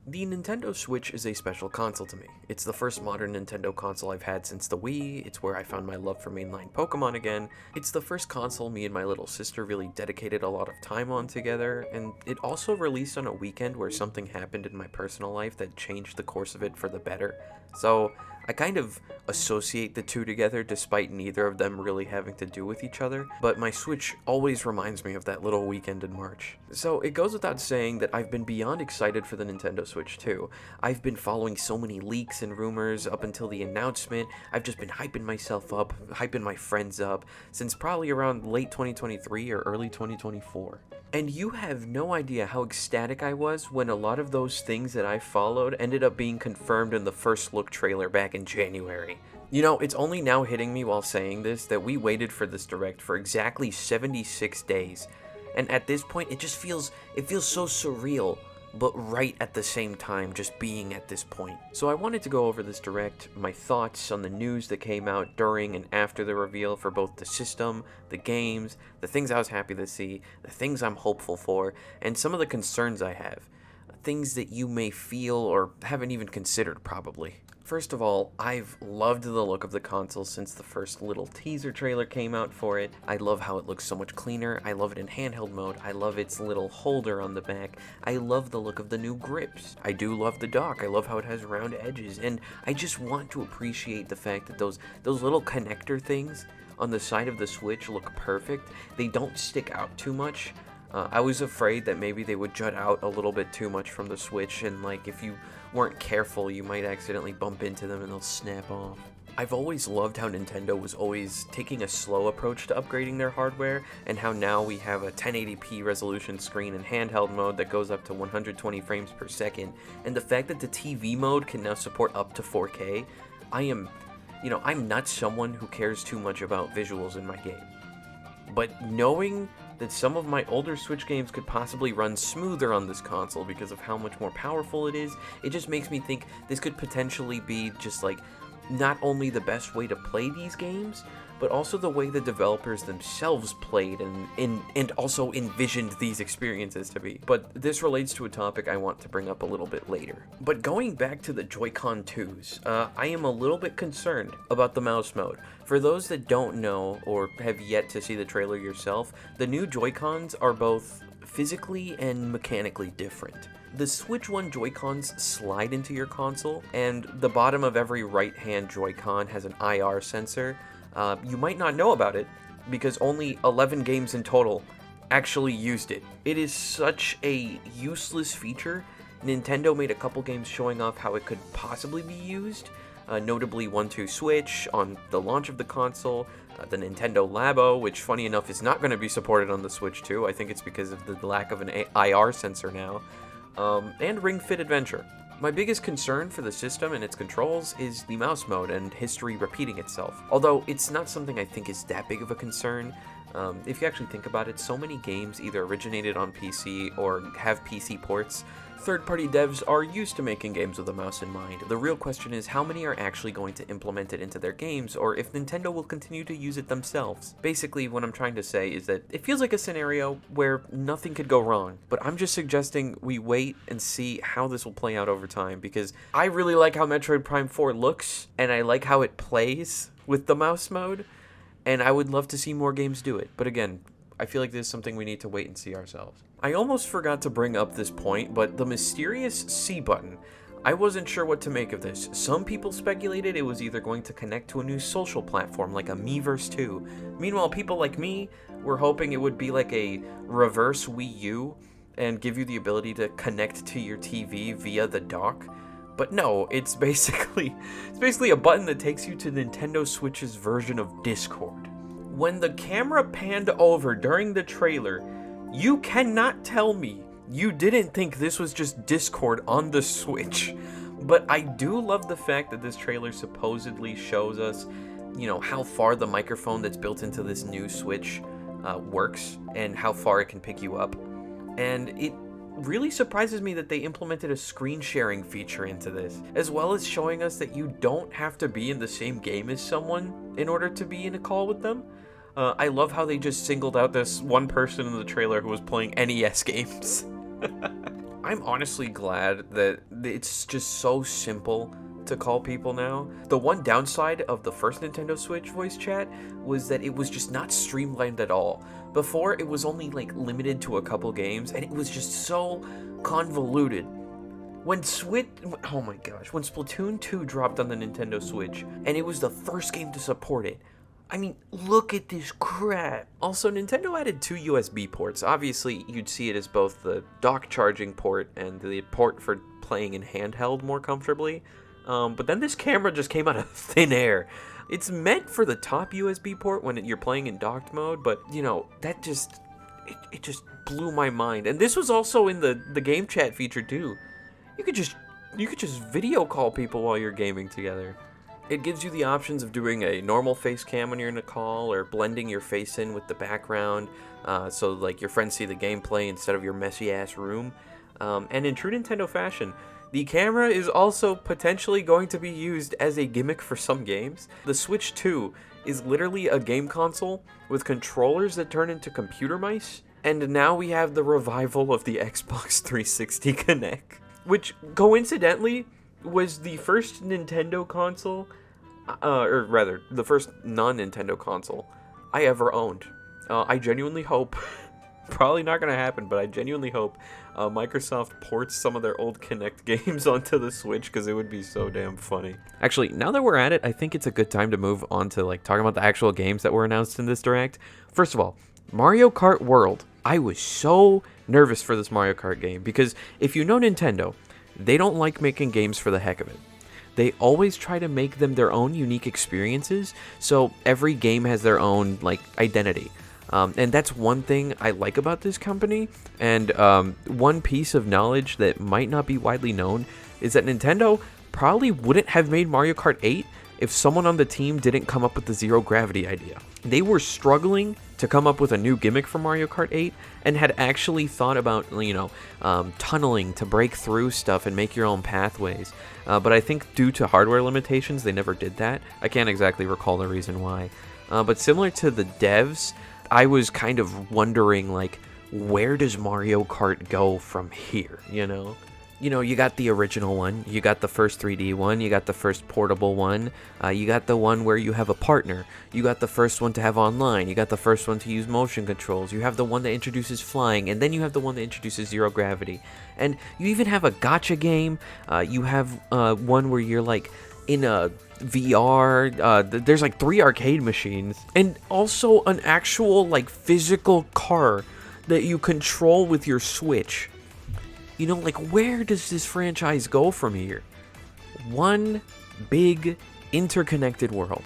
The Nintendo Switch is a special console to me. It's the first modern Nintendo console I've had since the Wii, it's where I found my love for mainline Pokemon again, it's the first console me and my little sister really dedicated a lot of time on together, and it also released on a weekend where something happened in my personal life that changed the course of it for the better. So, I kind of associate the two together despite neither of them really having to do with each other, but my Switch always reminds me of that little weekend in March. So it goes without saying that I've been beyond excited for the Nintendo Switch 2. I've been following so many leaks and rumors up until the announcement. I've just been hyping myself up, hyping my friends up, since probably around late 2023 or early 2024. And you have no idea how ecstatic I was when a lot of those things that I followed ended up being confirmed in the first look trailer back in January. You know, it's only now hitting me while saying this that we waited for this direct for exactly 76 days. And at this point, it feels so surreal, but right at the same time, just being at this point. So I wanted to go over this direct, my thoughts on the news that came out during and after the reveal for both the system, the games, the things I was happy to see, the things I'm hopeful for, and some of the concerns I have. Things that you may feel or haven't even considered, probably. First of all, I've loved the look of the console since the first little teaser trailer came out for it. I love how it looks so much cleaner. I love it in handheld mode. I love its little holder on the back. I love the look of the new grips. I do love the dock. I love how it has round edges. And I just want to appreciate the fact that those little connector things on the side of the Switch look perfect. They don't stick out too much. I was afraid that maybe they would jut out a little bit too much from the Switch, and like if you weren't careful, you might accidentally bump into them and they'll snap off. I've always loved how Nintendo was always taking a slow approach to upgrading their hardware, and how now we have a 1080p resolution screen in handheld mode that goes up to 120 frames per second, and the fact that the TV mode can now support up to 4K. I'm not someone who cares too much about visuals in my game. But knowing that some of my older Switch games could possibly run smoother on this console because of how much more powerful it is, it just makes me think this could potentially be just like not only the best way to play these games, but also the way the developers themselves played and also envisioned these experiences to be. But this relates to a topic I want to bring up a little bit later. But going back to the Joy-Con 2s, I am a little bit concerned about the mouse mode. For those that don't know or have yet to see the trailer yourself, the new Joy-Cons are both physically and mechanically different. The Switch 1 Joy-Cons slide into your console, and the bottom of every right-hand Joy-Con has an IR sensor. You might not know about it, because only 11 games in total actually used it. It is such a useless feature. Nintendo made a couple games showing off how it could possibly be used, notably 1-2 Switch on the launch of the console, the Nintendo Labo, which funny enough is not going to be supported on the Switch 2. I think it's because of the lack of an IR sensor now, and Ring Fit Adventure. My biggest concern for the system and its controls is the mouse mode and history repeating itself. Although it's not something I think is that big of a concern. If you actually think about it, so many games either originated on PC or have PC ports. Third-party devs are used to making games with a mouse in mind. The real question is how many are actually going to implement it into their games, or if Nintendo will continue to use it themselves. Basically, what I'm trying to say is that it feels like a scenario where nothing could go wrong, but I'm just suggesting we wait and see how this will play out over time, because I really like how Metroid Prime 4 looks, and I like how it plays with the mouse mode, and I would love to see more games do it. But again, I feel like this is something we need to wait and see ourselves. I almost forgot to bring up this point, but the mysterious C button. I wasn't sure what to make of this. Some people speculated it was either going to connect to a new social platform like a Miiverse 2. Meanwhile, people like me were hoping it would be like a reverse Wii U and give you the ability to connect to your TV via the dock. But no, it's basically a button that takes you to Nintendo Switch's version of Discord. When the camera panned over during the trailer, you cannot tell me you didn't think this was just Discord on the Switch. But I do love the fact that this trailer supposedly shows us, how far the microphone that's built into this new Switch works and how far it can pick you up. And it really surprises me that they implemented a screen sharing feature into this, as well as showing us that you don't have to be in the same game as someone in order to be in a call with them. I love how they just singled out this one person in the trailer who was playing NES games. I'm honestly glad that it's just so simple to call people now. The one downside of the first Nintendo Switch voice chat was that it was just not streamlined at all. Before, it was only like limited to a couple games, and it was just so convoluted. When oh my gosh, when Splatoon 2 dropped on the Nintendo Switch, and it was the first game to support it, I mean, look at this crap. Also, Nintendo added 2 USB ports. Obviously, you'd see it as both the dock charging port and the port for playing in handheld more comfortably. But then this camera just came out of thin air. It's meant for the top USB port when you're playing in docked mode, but, you know, that just, it just blew my mind. And this was also in the game chat feature, too. You could just video call people while you're gaming together. It gives you the options of doing a normal face cam when you're in a call, or blending your face in with the background, so like your friends see the gameplay instead of your messy ass room. And in true Nintendo fashion, the camera is also potentially going to be used as a gimmick for some games. The Switch 2 is literally a game console with controllers that turn into computer mice, and now we have the revival of the Xbox 360 Kinect, which coincidentally was the first Nintendo console, or rather, the first non-Nintendo console I ever owned. I genuinely hope, probably not going to happen, but I genuinely hope Microsoft ports some of their old Kinect games onto the Switch, because it would be so damn funny. Actually, now that we're at it, I think it's a good time to move on to like talking about the actual games that were announced in this Direct. First of all, Mario Kart World. I was so nervous for this Mario Kart game, because if you know Nintendo, they don't like making games for the heck of it. They always try to make them their own unique experiences, so every game has their own like identity. And that's one thing I like about this company, and one piece of knowledge that might not be widely known is that Nintendo probably wouldn't have made Mario Kart 8 if someone on the team didn't come up with the zero gravity idea. They were struggling to come up with a new gimmick for Mario Kart 8 and had actually thought about, tunneling to break through stuff and make your own pathways. But I think due to hardware limitations, they never did that. I can't exactly recall the reason why. But similar to the devs, I was kind of wondering, like, where does Mario Kart go from here, you know? You got the original one, you got the first 3D one, you got the first portable one, you got the one where you have a partner, you got the first one to have online, you got the first one to use motion controls, you have the one that introduces flying, and then you have the one that introduces zero gravity. And you even have a gacha game, you have one where you're like in a VR, there's like 3 arcade machines, and also an actual like physical car that you control with your Switch. Like, where does this franchise go from here? One big, interconnected world.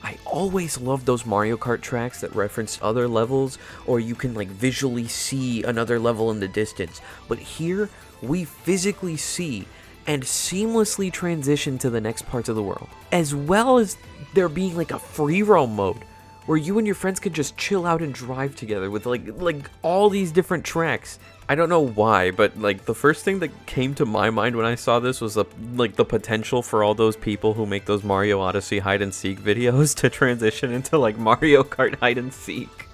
I always loved those Mario Kart tracks that reference other levels, or you can, like, visually see another level in the distance. But here, we physically see and seamlessly transition to the next parts of the world. As well as there being, like, a free roam mode, where you and your friends could just chill out and drive together with, like all these different tracks. I don't know why, but like the first thing that came to my mind when I saw this was the potential for all those people who make those Mario Odyssey hide and seek videos to transition into like Mario Kart hide and seek.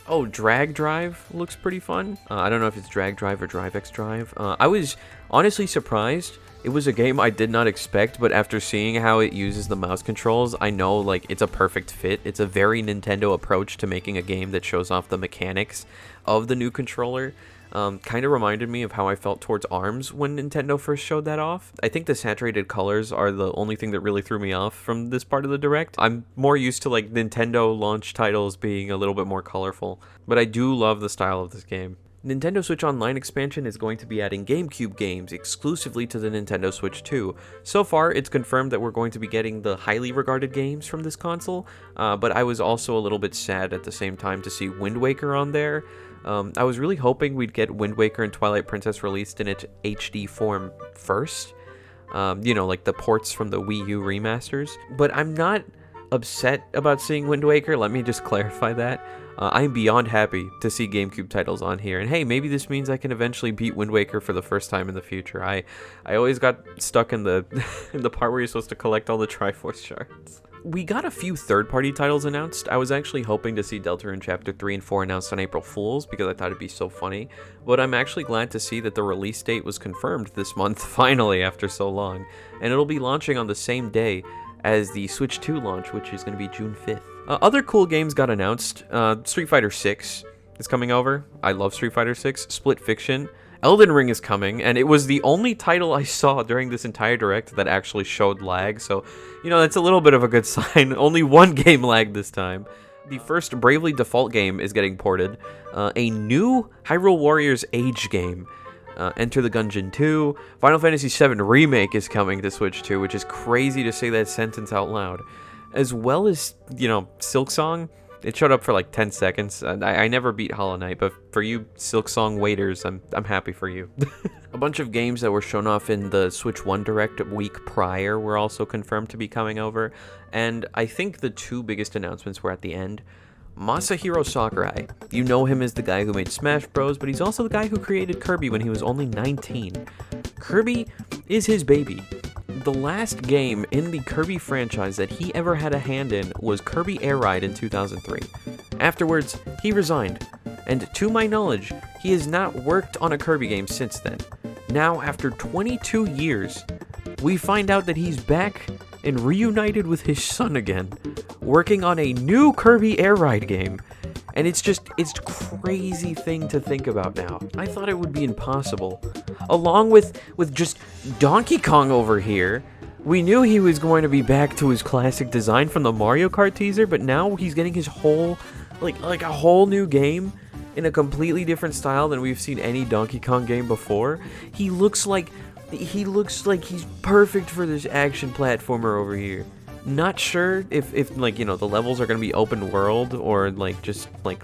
Oh, Drag Drive looks pretty fun. I don't know if it's Drag Drive or Drive X Drive. I was honestly surprised. It was a game I did not expect, but after seeing how it uses the mouse controls, I know like it's a perfect fit. It's a very Nintendo approach to making a game that shows off the mechanics of the new controller. Kind of reminded me of how I felt towards ARMS when Nintendo first showed that off. I think the saturated colors are the only thing that really threw me off from this part of the Direct. I'm more used to like Nintendo launch titles being a little bit more colorful, but I do love the style of this game. Nintendo Switch Online expansion is going to be adding GameCube games exclusively to the Nintendo Switch 2. So far, it's confirmed that we're going to be getting the highly regarded games from this console, but I was also a little bit sad at the same time to see Wind Waker on there. I was really hoping we'd get Wind Waker and Twilight Princess released in its HD form first, like the ports from the Wii U remasters, but I'm not upset about seeing Wind Waker. Let me just clarify that. I'm beyond happy to see GameCube titles on here, and hey, maybe this means I can eventually beat Wind Waker for the first time in the future. I always got stuck in the in the part where you're supposed to collect all the Triforce shards. We got a few third-party titles announced. I was actually hoping to see Deltarune Chapter 3 and 4 announced on April Fools because I thought it'd be so funny, but I'm actually glad to see that the release date was confirmed this month, finally, after so long, and it'll be launching on the same day as the Switch 2 launch, which is going to be June 5th. Other cool games got announced. Street Fighter 6 is coming over. I love Street Fighter 6. Split Fiction. Elden Ring is coming, and it was the only title I saw during this entire direct that actually showed lag, so, you know, that's a little bit of a good sign. Only one game lagged this time. The first Bravely Default game is getting ported. A new Hyrule Warriors Age game. Enter the Gungeon 2. Final Fantasy VII Remake is coming to Switch 2, which is crazy to say that sentence out loud. As well as, you know, Silksong. It showed up for like 10 seconds. I never beat Hollow Knight, but for you Silksong waiters, I'm happy for you. A bunch of games that were shown off in the Switch 1 Direct week prior were also confirmed to be coming over, and I think the two biggest announcements were at the end. Masahiro Sakurai. You know him as the guy who made Smash Bros, but he's also the guy who created Kirby when he was only 19. Kirby is his baby. The last game in the Kirby franchise that he ever had a hand in was Kirby Air Ride in 2003. Afterwards, he resigned, and to my knowledge, he has not worked on a Kirby game since then. Now, after 22 years, we find out that he's back and reunited with his son again, working on a new Kirby Air Ride game. And it's a crazy thing to think about now. I thought it would be impossible. Along with just Donkey Kong over here, we knew he was going to be back to his classic design from the Mario Kart teaser, but now he's getting his whole, like a whole new game in a completely different style than we've seen any Donkey Kong game before. He looks like he's perfect for this action platformer over here. Not sure if like, you know, the levels are going to be open world or like just like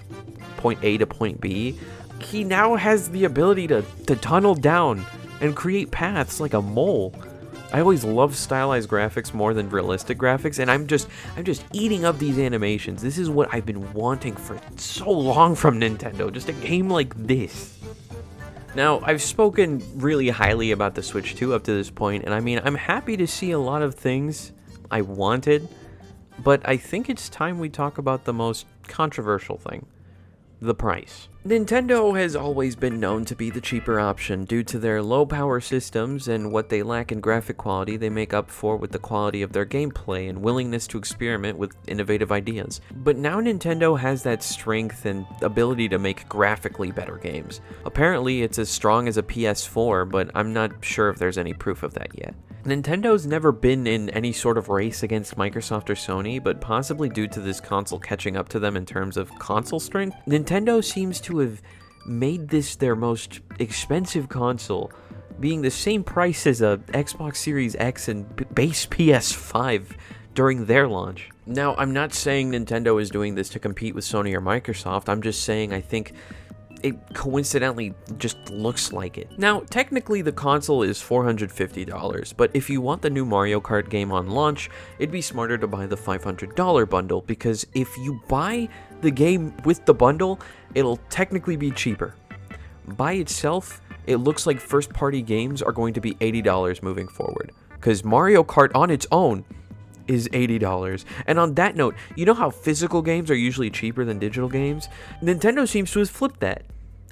point A to point B. He now has the ability to tunnel down and create paths like a mole. I always love stylized graphics more than realistic graphics, and I'm just eating up these animations. This is what I've been wanting for so long from Nintendo, just a game like this. Now, I've spoken really highly about the Switch 2 up to this point, and I mean, I'm happy to see a lot of things I wanted, but I think it's time we talk about the most controversial thing. The price. Nintendo has always been known to be the cheaper option due to their low power systems, and what they lack in graphic quality they make up for with the quality of their gameplay and willingness to experiment with innovative ideas. But now Nintendo has that strength and ability to make graphically better games. Apparently it's as strong as a PS4, but I'm not sure if there's any proof of that yet. Nintendo's never been in any sort of race against Microsoft or Sony, but possibly due to this console catching up to them in terms of console strength, Nintendo seems to have made this their most expensive console, being the same price as a Xbox Series X and base PS5 during their launch. Now, I'm not saying Nintendo is doing this to compete with Sony or Microsoft, I'm just saying I think it coincidentally just looks like it. Now, technically the console is $450, but if you want the new Mario Kart game on launch, it'd be smarter to buy the $500 bundle, because if you buy the game with the bundle, it'll technically be cheaper. By itself, it looks like first-party games are going to be $80 moving forward, because Mario Kart on its own is $80. And on that note, you know how physical games are usually cheaper than digital games? Nintendo seems to have flipped that.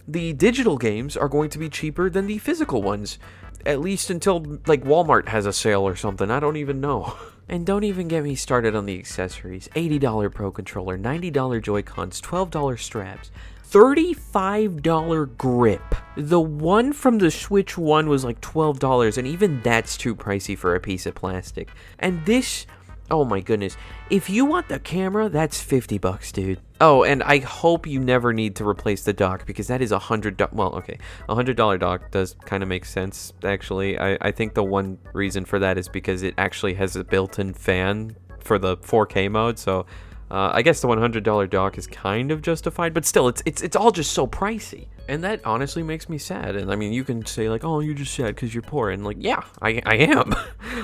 The digital games are going to be cheaper than the physical ones. At least until, like, Walmart has a sale or something. I don't even know. And don't even get me started on the accessories. $80 Pro Controller, $90 Joy-Cons, $12 straps, $35 grip. The one from the Switch 1 was like $12, and even that's too pricey for a piece of plastic. And this, oh my goodness, if you want the camera, that's $50, dude. Oh, and I hope you never need to replace the dock, because that is $100. Well, okay, $100 dock does kind of make sense, actually. I think the one reason for that is because it actually has a built-in fan for the 4K mode, so I guess the $100 dock is kind of justified, but still, it's all just so pricey. And that honestly makes me sad. And I mean, you can say like, oh, you're just sad because you're poor. And like, yeah, I am.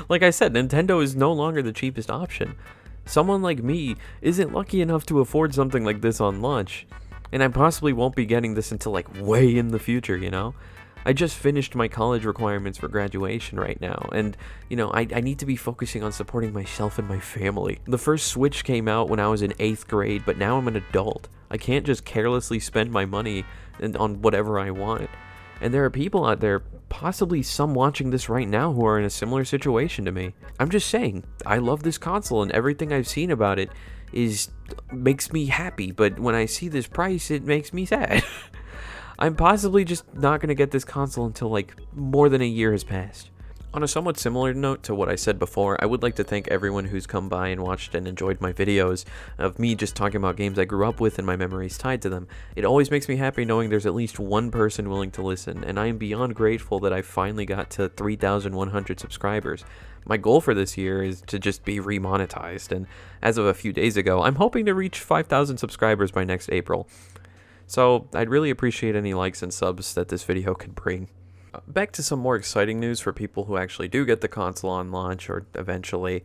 Like I said, Nintendo is no longer the cheapest option. Someone like me isn't lucky enough to afford something like this on launch. And I possibly won't be getting this until like way in the future, you know? I just finished my college requirements for graduation right now, and, I need to be focusing on supporting myself and my family. The first Switch came out when I was in 8th grade, but now I'm an adult. I can't just carelessly spend my money on whatever I want. And there are people out there, possibly some watching this right now, who are in a similar situation to me. I'm just saying, I love this console, and everything I've seen about it makes me happy, but when I see this price, it makes me sad. I'm possibly just not going to get this console until more than a year has passed. On a somewhat similar note to what I said before, I would like to thank everyone who's come by and watched and enjoyed my videos of me just talking about games I grew up with and my memories tied to them. It always makes me happy knowing there's at least one person willing to listen, and I am beyond grateful that I finally got to 3,100 subscribers. My goal for this year is to just be remonetized, and as of a few days ago, I'm hoping to reach 5,000 subscribers by next April. So I'd really appreciate any likes and subs that this video could bring. Back to some more exciting news for people who actually do get the console on launch, or eventually.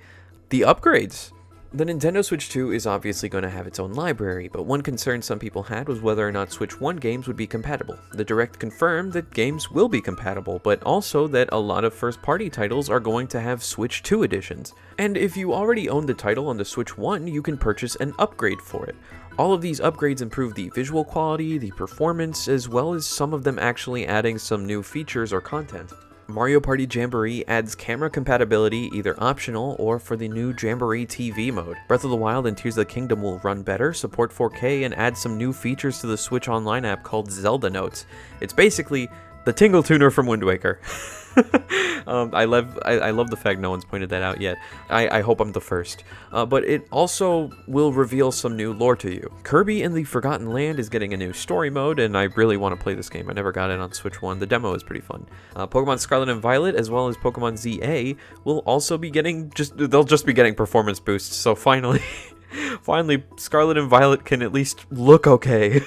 The upgrades! The Nintendo Switch 2 is obviously going to have its own library, but one concern some people had was whether or not Switch 1 games would be compatible. The Direct confirmed that games will be compatible, but also that a lot of first-party titles are going to have Switch 2 editions. And if you already own the title on the Switch 1, you can purchase an upgrade for it. All of these upgrades improve the visual quality, the performance, as well as some of them actually adding some new features or content. Mario Party Jamboree adds camera compatibility, either optional or for the new Jamboree TV mode. Breath of the Wild and Tears of the Kingdom will run better, support 4K, and add some new features to the Switch Online app called Zelda Notes. It's basically the Tingle Tuner from Wind Waker. I love the fact no one's pointed that out yet. I hope I'm the first. But it also will reveal some new lore to you. Kirby in the Forgotten Land is getting a new story mode, and I really want to play this game. I never got it on Switch 1. The demo is pretty fun. Pokemon Scarlet and Violet, as well as Pokemon ZA, will also be getting they'll just be getting performance boosts. So finally, Scarlet and Violet can at least look okay.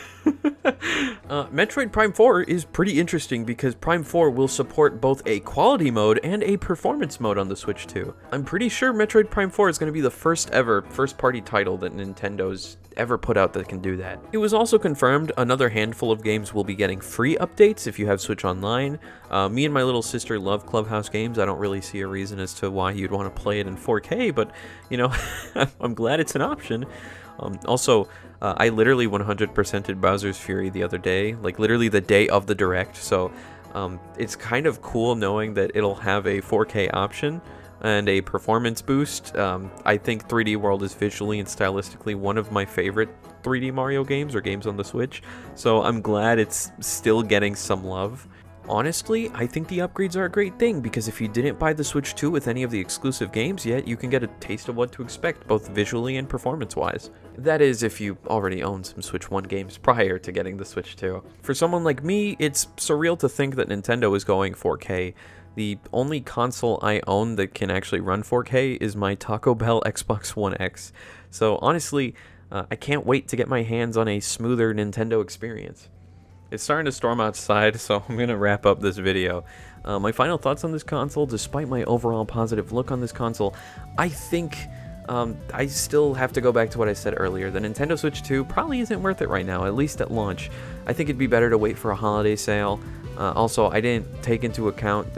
Metroid Prime 4 is pretty interesting because Prime 4 will support both a quality mode and a performance mode on the Switch 2. I'm pretty sure Metroid Prime 4 is going to be the first ever first-party title that Nintendo's ever put out that can do that. It was also confirmed another handful of games will be getting free updates if you have Switch Online. Me and my little sister love Clubhouse games. I don't really see a reason as to why you'd want to play it in 4K, but, I'm glad it's an option. Also, I literally 100%ed Bowser's Fury the other day, literally the day of the Direct, so it's kind of cool knowing that it'll have a 4K option and a performance boost. I think 3D World is visually and stylistically one of my favorite 3D Mario games or games on the Switch, so I'm glad it's still getting some love. Honestly, I think the upgrades are a great thing, because if you didn't buy the Switch 2 with any of the exclusive games yet, you can get a taste of what to expect, both visually and performance-wise. That is, if you already owned some Switch 1 games prior to getting the Switch 2. For someone like me, it's surreal to think that Nintendo is going 4K. The only console I own that can actually run 4K is my Taco Bell Xbox One X. So honestly, I can't wait to get my hands on a smoother Nintendo experience. It's starting to storm outside, so I'm going to wrap up this video. My final thoughts on this console, despite my overall positive look on this console, I think I still have to go back to what I said earlier. The Nintendo Switch 2 probably isn't worth it right now, at least at launch. I think it'd be better to wait for a holiday sale. Also, I didn't take into account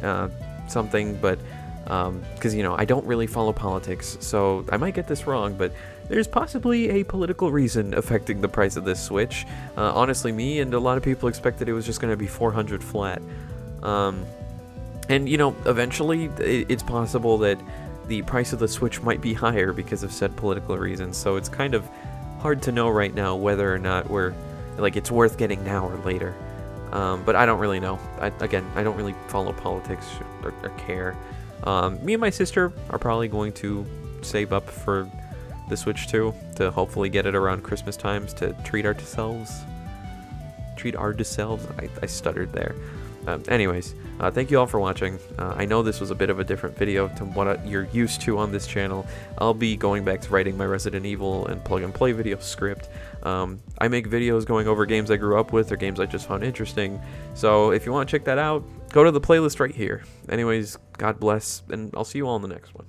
something, but because, I don't really follow politics, so I might get this wrong, but there's possibly a political reason affecting the price of this Switch. Honestly, me and a lot of people expected it was just going to be $400 flat. And, eventually it's possible that the price of the Switch might be higher because of said political reasons, so it's kind of hard to know right now whether or not it's worth getting now or later. But I don't really know. I don't really follow politics or care. Me and my sister are probably going to save up for the Switch 2 to hopefully get it around Christmas times to treat ourselves. I stuttered there. Anyways, thank you all for watching. I know this was a bit of a different video to what you're used to on this channel. I'll be going back to writing my Resident Evil and plug and play video script. I make videos going over games I grew up with or games I just found interesting. So if you want to check that out, go to the playlist right here. Anyways, God bless, and I'll see you all in the next one.